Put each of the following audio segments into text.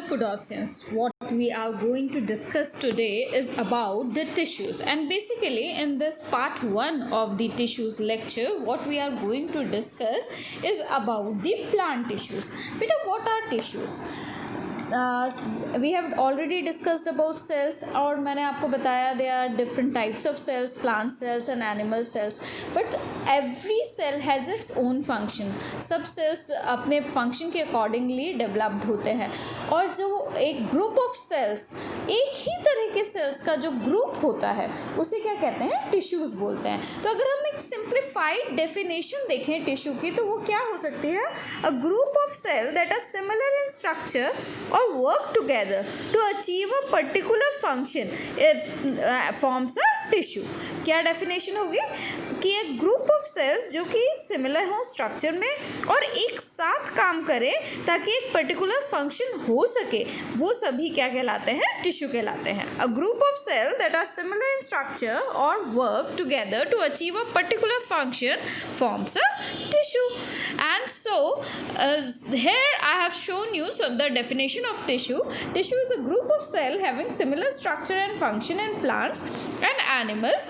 good audience. What we are going to discuss today is about the tissues, and basically in this part 1 of the tissues lecture, what we are going to discuss is about the plant tissues. Beta, what are tissues? We have already discussed about cells, और मैंने आपको बताया there are different types of cells, plant cells and animal cells, but every cell has its own function. सब cells अपने function के accordingly developed होते हैं, और जो एक group of cells, एक ही तरह के cells का जो group होता है उसे क्या कहते हैं? tissues बोलते हैं. तो अगर हम एक simplified definition देखें tissue की, तो वो क्या हो सकती है? A group of cells that are similar in structure or work together to achieve a particular function, it forms a tissue. क्या definition होगी? कि एक group of cells जो कि similar हो structure में और एक साथ काम करें ताकि एक particular function हो सके, वो सभी क्या कहलाते हैं? tissue कहलाते हैं. A group of cells that are similar in structure or work together to achieve a particular function forms a tissue. And so here I have shown you the definition of tissue. Tissue is a group of cells having similar structure and function in plants and animals.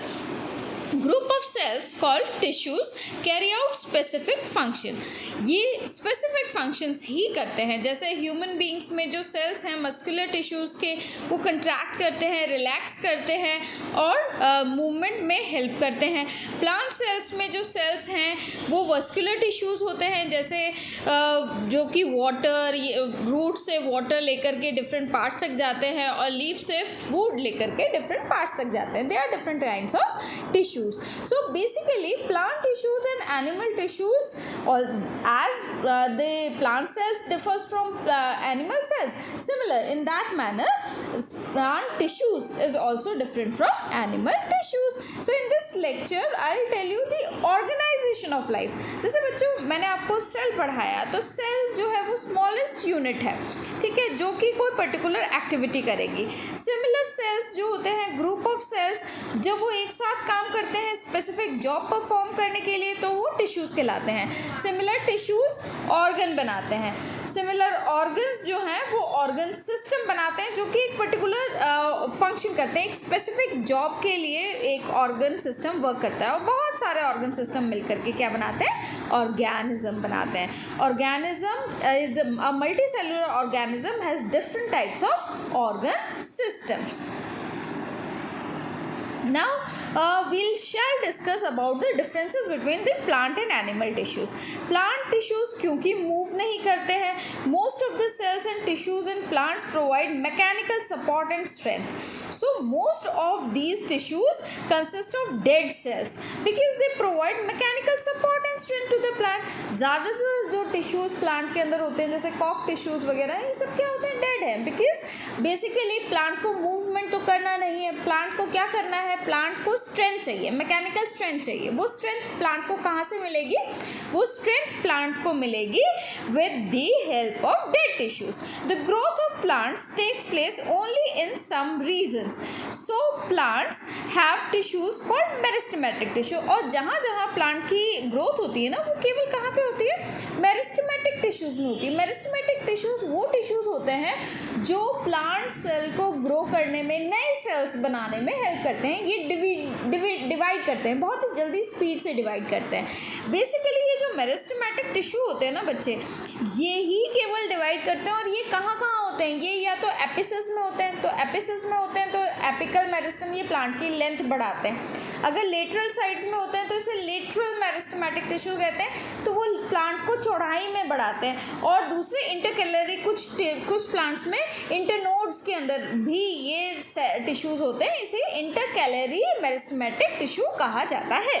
Group of cells called tissues carry out specific function. ये specific functions ही करते हैं. जैसे human beings में जो cells हैं muscular tissues के, वो contract करते हैं, relax करते हैं और movement में help करते हैं. Plant cells में जो cells हैं वो vascular tissues होते हैं, जैसे जो कि water, root से water लेकर के different parts तक जाते हैं और leaf से food लेकर के different parts तक जाते हैं. There are different kinds of tissues. So basically plant tissues and animal tissues, as the plant cells differs from animal cells, similar in that manner plant tissues is also different from animal tissues. So in this lecture I will tell you the organization of life. जैसे बच्चों मैंने आपको cell पढ़ाया, तो cell जो है वो smallest unit है, ठीक है, जो कि कोई पर्टिकुलर एक्टिविटी करेगी. सिमिलर सेल्स जो होते हैं, ग्रुप ऑफ सेल्स, जब वो एक साथ काम करते हैं स्पेसिफिक जॉब परफॉर्म करने के लिए, तो वो टिश्यूज कहलाते हैं. सिमिलर टिश्यूज ऑर्गन बनाते हैं. सिमिलर ऑर्गन्स जो हैं वो ऑर्गन सिस्टम बनाते हैं जो कि एक पर्टिकुलर फंक्शन करते हैं. एक स्पेसिफिक जॉब के लिए एक ऑर्गन सिस्टम वर्क करता है, और बहुत सारे ऑर्गन सिस्टम मिलकर के क्या बनाते हैं? ऑर्गेनिज्म बनाते हैं. Organism is a multi cellular organism has different types of organ systems. Now we shall discuss about the differences between the plant and animal tissues. Plant tissues क्योंकि move नहीं करते हैं, most of the cells and tissues in plants provide mechanical support and strength. So most of these tissues consist of dead cells because they provide mechanical support and strength to the plant. ज़्यादातर जो tissues plant के अंदर होते हैं, जैसे cock tissues वगैरह, ये सब क्या होते हैं? Dead हैं, because basically plant को movement तो करना नहीं है. plant को क्या करना है? प्लांट को स्ट्रेंथ चाहिए, मैकेनिकल स्ट्रेंथ चाहिए. वो स्ट्रेंथ प्लांट को कहाँ से मिलेगी? वो स्ट्रेंथ प्लांट को मिलेगी with the help of dead tissues. The growth of plants takes place only in some regions. So plants have tissues called meristematic tissue. और जहाँ जहाँ प्लांट की ग्रोथ होती है ना, वो केवल कहाँ पे होती है? मेरिस्टेमेटिक टिश्यूज में होती है. मेरिस्टेमेटिक टिश्यूज वो टिश्यूज होते हैं जो प्लांट सेल को ग्रो करने में, नए सेल्स बनाने में हेल्प करते हैं. ये डिवाइड करते हैं, बहुत ही जल्दी स्पीड से डिवाइड करते हैं. बेसिकली ये जो मेरिस्टेमेटिक टिश्यू होते हैं ना बच्चे, ये ही केवल डिवाइड करते हैं. और ये कहाँ कहाँ होते हैं? ये या तो एपिसिस में होते हैं, तो एपिसिस में होते हैं तो एपिकल मेरिस्टेम, ये प्लांट की लेंथ बढ़ाते हैं. अगर लेटरल साइड्स में होते हैं तो इसे लेटरल मेरिस्टेमेटिक टिश्यू कहते हैं, तो वो प्लांट को चौड़ाई में बढ़ाते हैं. और दूसरे इंटरकैलरी, कुछ प्लांट्स में इंटरनोड्स के अंदर भी ये टिश्यूज होते हैं, इसे इंटरकैलरी मेरिस्टेमेटिक टिश्यू कहा जाता है.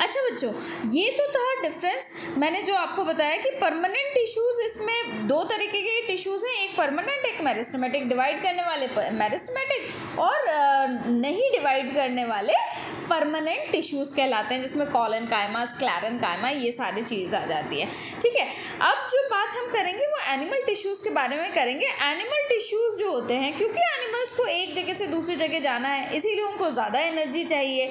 अच्छा बच्चों, ये तो था डिफरेंस. मैंने जो आपको बताया कि परमानेंट टिश्यूज, इसमें दो तरीके के टिश्यूज हैं, एक परमानेंट, एक मेरिस्टेमेटिक. डिवाइड करने वाले मेरिस्टेमेटिक और नहीं डिवाइड करने वाले परमानेंट टिश्यूज कहलाते हैं, जिसमें कॉलन कायमा, स्क्लेरन कायमा, ये सारी चीज़ आ जाती है. ठीक है, अब जो बात हम करेंगे वो एनिमल टिश्यूज के बारे में करेंगे. एनिमल टिश्यूज जो होते हैं, क्योंकि एनिमल्स को एक जगह से दूसरी जगह जाना है, इसीलिए उनको ज़्यादा एनर्जी चाहिए,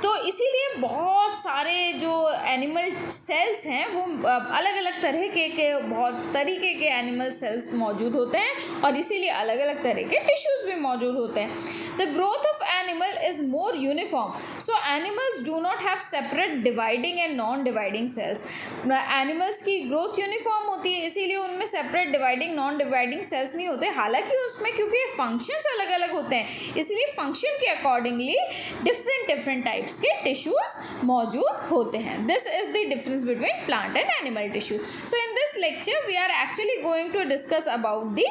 तो इसीलिए बहुत सारे जो एनिमल सेल्स हैं वो अलग अलग तरह के बहुत तरीके के एनिमल सेल्स मौजूद होते हैं और इसीलिए अलग अलग तरह के टिश्यूज भी मौजूद होते हैं. The growth of animal is more uniform, so animals do not have separate dividing and non dividing cells. Animals की ग्रोथ यूनिफॉर्म होती है, इसीलिए उनमें separate dividing non dividing cells नहीं होते. हालांकि उसमें क्योंकि फंक्शंस अलग अलग होते हैं, इसलिए फंक्शन के अकॉर्डिंगली डिफरेंट टाइप्स के टिश्यूज मौजूद होते हैं. This is the difference between plant and animal tissue. So in this lecture we are actually going to discuss about the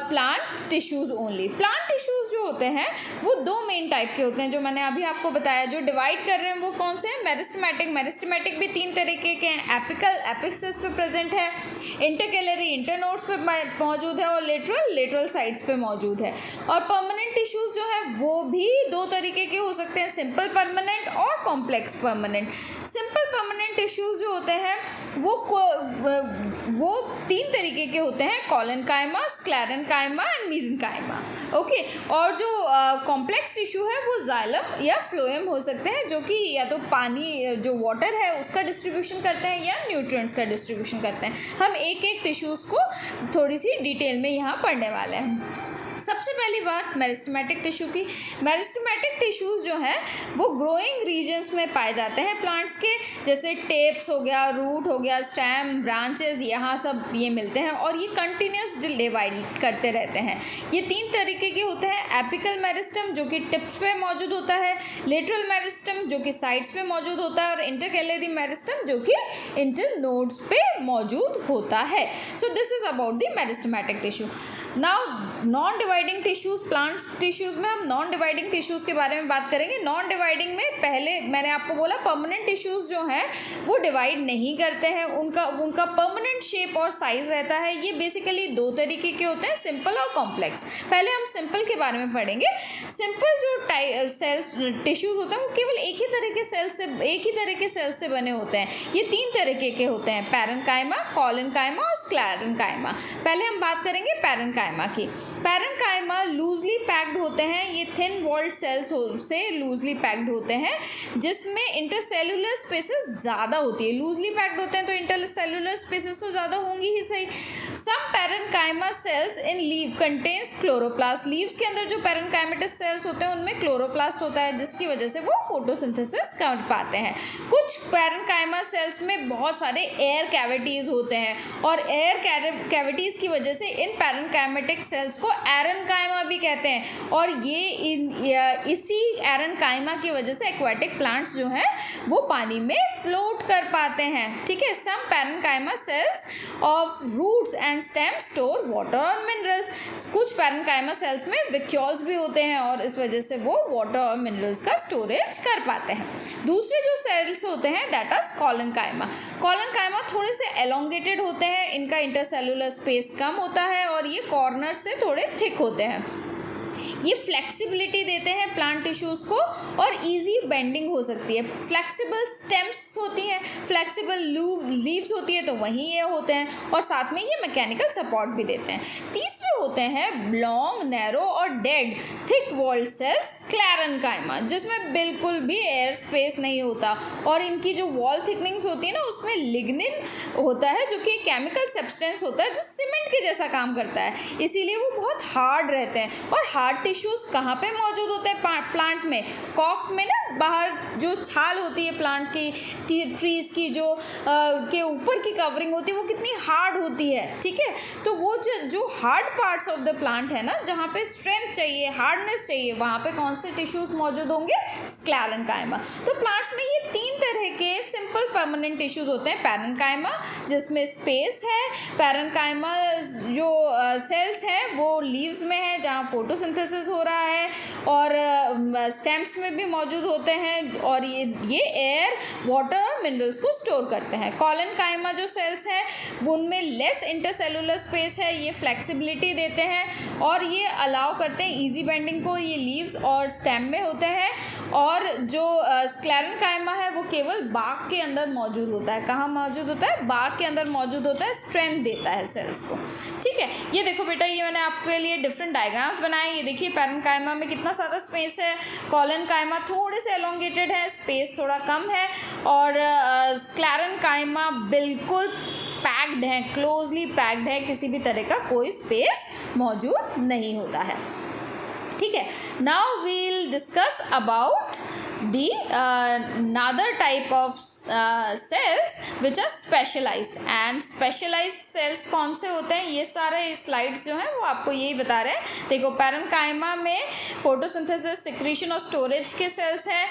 plant tissues only. Plant tissues जो होते हैं वो दो मेन टाइप के होते हैं, जो मैंने अभी आपको बताया. जो डिवाइड कर रहे हैं वो कौन से हैं? मेरिस्टेमेटिक. मेरिस्टेमेटिक भी तीन तरीके के हैं. एपिकल एपिक्सिस पे प्रेजेंट है, इंटरकैलरी इंटरनोड्स पे मौजूद है और लेटरल साइड्स पे मौजूद है. और परमानेंट टिश्यूज जो है वो भी दो तरीके के हो सकते हैं, सिंपल परमानेंट और complex permanent. Simple permanent tissues जो होते हैं वो तीन तरीके के होते हैं, कॉलेनकाइमा, स्क्लेरेनकाइमा एंड मेसेनकाइमा. ओके. और जो कॉम्प्लेक्स टिश्यू है वो जाइलम या फ्लोएम हो सकते हैं, जो कि या तो पानी जो वाटर है उसका डिस्ट्रीब्यूशन करते हैं या न्यूट्रिएंट्स का डिस्ट्रीब्यूशन करते हैं. हम एक एक टिश्यूज को थोड़ी सी डिटेल में यहाँ पढ़ने वाले हैं. सबसे पहली बात मेरिस्टेमेटिक टिश्यू की. मेरिस्टेमेटिक टिश्यूज जो हैं वो ग्रोइंग रीजन्स में पाए जाते हैं प्लांट्स के, जैसे टेप्स हो गया, रूट हो गया, स्टेम, ब्रांचेस, यहाँ सब ये मिलते हैं और ये कंटिन्यूस डिवाइड करते रहते हैं. ये तीन तरीके के होते हैं. एपिकल मेरिस्टम जो कि टिप्स पे मौजूद होता है, लेटरल मेरिस्टम जो कि साइड्स पे मौजूद होता है और इंटरकैलरी मेरिस्टम जो कि इंटरनोड्स पे मौजूद होता है. So this is about the meristematic tissue. Now non dividing tissues. Plant tissues में हम नॉन डिवाइडिंग टिश्यूज के बारे में बात करेंगे. नॉन डिवाइडिंग में पहले मैंने आपको बोला परमानेंट टिश्यूज जो हैं वो डिवाइड नहीं करते हैं, उनका परमानेंट शेप और साइज रहता है. ये बेसिकली दो तरीके के होते हैं, सिंपल और कॉम्प्लेक्स. पहले हम सिंपल के बारे में पढ़ेंगे. सिंपल जो सेल्स टिश्यूज होते हैं वो केवल एक ही तरह के सेल्स से बने होते हैं. ये तीन तरीके के होते हैं, पैरेन्काइमा, कॉलेनकाइमा और स्क्लेरेनकाइमा. पहले हम बात करेंगे पैरेन्काइमा की. पैरेन्काइमा लूजली पैक्ड होते हैं. ये थिन वॉल्ड सेल्स से लूजली पैक्ड होते हैं जिसमें इंटरसेल्युलर स्पेसेस ज़्यादा होती है. लूजली पैक्ड होते हैं तो इंटरसेल्युलर स्पेसेस तो ज़्यादा होंगी ही सही. सम पैरेन्काइमा सेल्स इन लीव कंटेन्स क्लोरोप्लास्ट. लीव्स के अंदर जो पैरेन्काइमेटस सेल्स होते हैं उनमें क्लोरोप्लास्ट होता है जिसकी वजह से वो फोटोसिंथेसिस कर पाते हैं. कुछ पैरेन्काइमा सेल्स में बहुत सारे एयर कैविटीज होते हैं और एयर कैविटीज की वजह से इन पैरेन्काइमेटिक सेल्स को एरेन्काइमा भी कहते हैं और ये इसी एरेन्काइमा की वजह से एक्वाटिक प्लांट्स जो हैं वो पानी में फ्लोट कर पाते हैं. ठीक है. Some parenchyma cells of roots and stem store water और मिनरल्स. कुछ पैरेन्काइमा सेल्स में वैक्यूल्स भी होते हैं और इस वजह से वो वाटर और मिनरल्स का स्टोरेज कर पाते हैं. दूसरे जो सेल्स होते हैं दैट इज कॉलेनकाइमा. कॉलेनकाइमा थोड़े से एलोंगेटेड होते हैं, इनका इंटरसेल्युलर स्पेस कम होता है और ये कॉर्नर से थोड़े थिक होते हैं. ये फ्लेक्सिबिलिटी देते हैं प्लांट टिश्यूज को और इजी बेंडिंग हो सकती है. फ्लेक्सिबल स्टेम्स होती हैं, फ्लेक्सिबल लीव्स होती है तो वहीं ये होते हैं और साथ में ये मैकेनिकल सपोर्ट भी देते हैं. तीसरे होते हैं लॉन्ग, नैरो और dead thick walled cells sclerenchyma, जिसमें बिल्कुल भी एयर स्पेस नहीं होता और इनकी जो वॉल थिकनिंग्स होती है ना उसमें लिग्निन होता है जो कि केमिकल सब्सटेंस होता है जो सीमेंट के जैसा काम करता है, इसीलिए वो बहुत हार्ड रहते हैं. और हार्ड टिश्यूज कहाँ पे मौजूद होते हैं प्लांट में? कॉक में ना, बाहर जो छाल होती है प्लांट की, ट्रीज की जो के ऊपर की कवरिंग होती है वो कितनी हार्ड होती है. ठीक है. तो वो जो hard parts of the plant है ना, जहाँ पे स्ट्रेंथ चाहिए, हार्डनेस चाहिए, वहाँ पे कौन से टिश्यूज मौजूद होंगे? स्क्लेरेनकाइमा. तो प्लांट्स में ये तीन तरह के सिंपल परमानेंट टिश्यूज होते हैं. पैरेन्काइमा जिसमें स्पेस है, पैरेन्काइमा जो सेल्स हैं वो लीव्स में है जहाँ फोटोसिंथेसिस हो रहा है और स्टेम्स में भी मौजूद होते हैं और ये एयर, वाटर और मिनरल्स को स्टोर करते हैं. कॉलेनकाइमा जो सेल्स हैं उनमें लेस इंटरसेल्युलर स्पेस है, ये फ्लेक्सिबिलिटी देते हैं और ये अलाउ करते हैं इजी बेंडिंग को. ये लीव्स और स्टेम में होते हैं और जो स्क्लेरेंकाइमा है वो केवल बाग के अंदर मौजूद होता है। कहाँ मौजूद होता है? बाग के अंदर मौजूद होता है, स्ट्रेंथ देता है सेल्स को। ठीक है, ये देखो बेटा, ये मैंने आपके लिए डिफरेंट डायग्राम्स बनाए। ये देखिए पैरेन्काइमा में कितना ज़्यादा स्पेस है, कॉलनकाइमा थोड़े से एलोंगेटेड है, स्पेस थोड़ा कम है, और स्क्लेरेंकाइमा बिल्कुल पैक्ड है, क्लोजली पैक्ड है, किसी भी तरह का कोई स्पेस मौजूद नहीं होता है। ठीक है, now we'll discuss about the another type of cells which are specialized, and specialized cells कौन से होते हैं? ये सारे स्लाइड्स जो हैं वो आपको यही बता रहे हैं। देखो, पैरेन्काइमा में फोटोसिंथेसिस, सिक्रीशन और स्टोरेज के सेल्स हैं।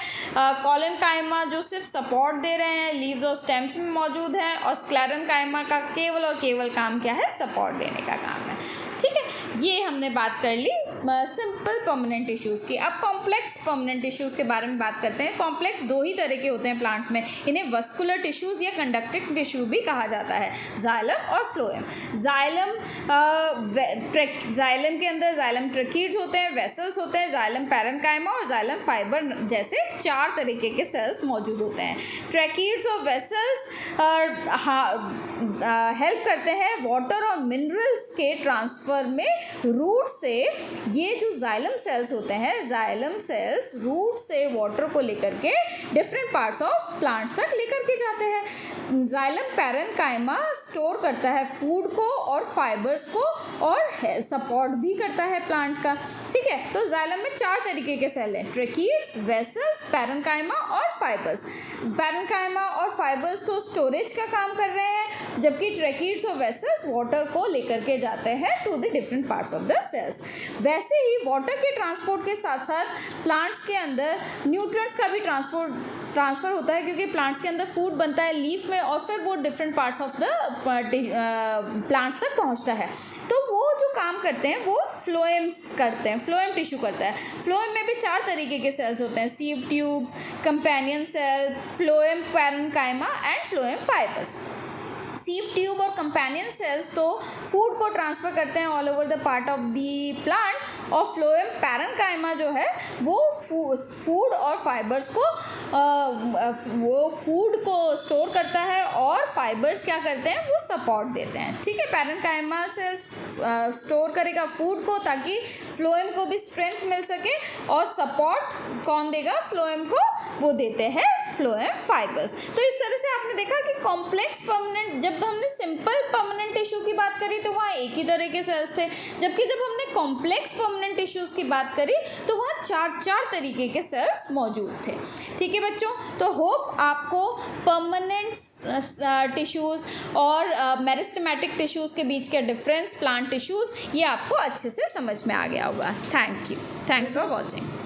कॉलनकाइमा जो सिर्फ सपोर्ट दे रहे हैं, लीव्स और स्टेम्स में मौजूद है, और स्क्लेरेंकाइमा का केवल और केवल काम क्या है? सपोर्ट देने का काम है। ठीक है, ये हमने बात कर ली सिंपल परमानेंट टिश्यूज़ की। अब कॉम्प्लेक्स परमानेंट टिश्यूज़ के बारे में बात करते हैं। कॉम्प्लेक्स दो ही तरह के होते हैं प्लांट्स में, इन्हें वस्कुलर टिश्यूज़ या कंडक्टिव टिश्यू भी कहा जाता है, जाइलम और फ्लोएम। जाइलम के अंदर जाइलम ट्रकीड्स होते हैं, वेसल्स होते हैं, जाइलम पैरेन्काइमा और जाइलम फाइबर जैसे 4 तरीके के सेल्स मौजूद होते हैं। ट्रकीड्स और वेसल्स हेल्प करते हैं वाटर और मिनरल्स के ट्रांसफर में रूट से। ये जो जाइलम सेल्स होते हैं, जाइलम सेल्स रूट से वाटर को लेकर के डिफरेंट पार्ट्स ऑफ प्लांट्स तक लेकर के जाते हैं। जाइलम पैरेन्काइमा स्टोर करता है फूड को और फाइबर्स को, और सपोर्ट भी करता है प्लांट का। ठीक है, तो जाइलम में 4 तरीके के सेल हैं, ट्रकीड्स, वेसल्स, पैरेन्काइमा और फाइबर्स। पैरेन्काइमा और फाइबर्स तो स्टोरेज का काम कर रहे हैं, जबकि ट्रकीड्स और वेसल्स वाटर को लेकर के जाते हैं to the different parts of the cells. वैसे ही वाटर के ट्रांसपोर्ट के साथ साथ प्लांट्स के अंदर न्यूट्रिएंट्स का भी ट्रांसफर होता है, क्योंकि प्लांट्स के अंदर फूड बनता है लीफ में, और फिर वो different parts of the plants तक पहुंचता है। तो वो जो काम करते हैं वो फ्लोएम्स करते हैं, फ्लोएम टिश्यू करता है। फ्लोएम में भी 4 तरीके के सेल्स होते हैं, sieve tubes, companion cell, phloem parenchyma and phloem fibres. Sieve tube और कंपेनियन सेल्स तो फूड को ट्रांसफर करते हैं all over the part of the plant, और फ्लोएम पैरेन्काइमा जो है वो फूड और फाइबर्स को वो फूड को स्टोर करता है, और फाइबर्स क्या करते हैं? वो सपोर्ट देते हैं। ठीक है, पैरेन्काइमा से स्टोर करेगा फूड को ताकि फ्लोएम को भी स्ट्रेंथ मिल सके, और सपोर्ट कौन देगा? फ्लोएम को वो देते हैं फ्लोएम फाइबर्स। तो इस तरह से आपने देखा कि कॉम्प्लेक्स परमानेंट, जब हमने सिंपल परमानेंट टिश्यू की बात करी तो वहाँ एक ही तरह के सेल्स थे, जबकि जब हमने कॉम्प्लेक्स परमानेंट टिश्यूज की बात करी तो वहाँ 4 तरीके के सेल्स मौजूद थे। ठीक है बच्चों, तो होप आपको परमानेंट टिश्यूज और मेरिस्टेमेटिक टिश्यूज के बीच के डिफरेंस, प्लांट टिश्यूज, ये आपको अच्छे से समझ में आ गया होगा। Thank you, thanks for watching.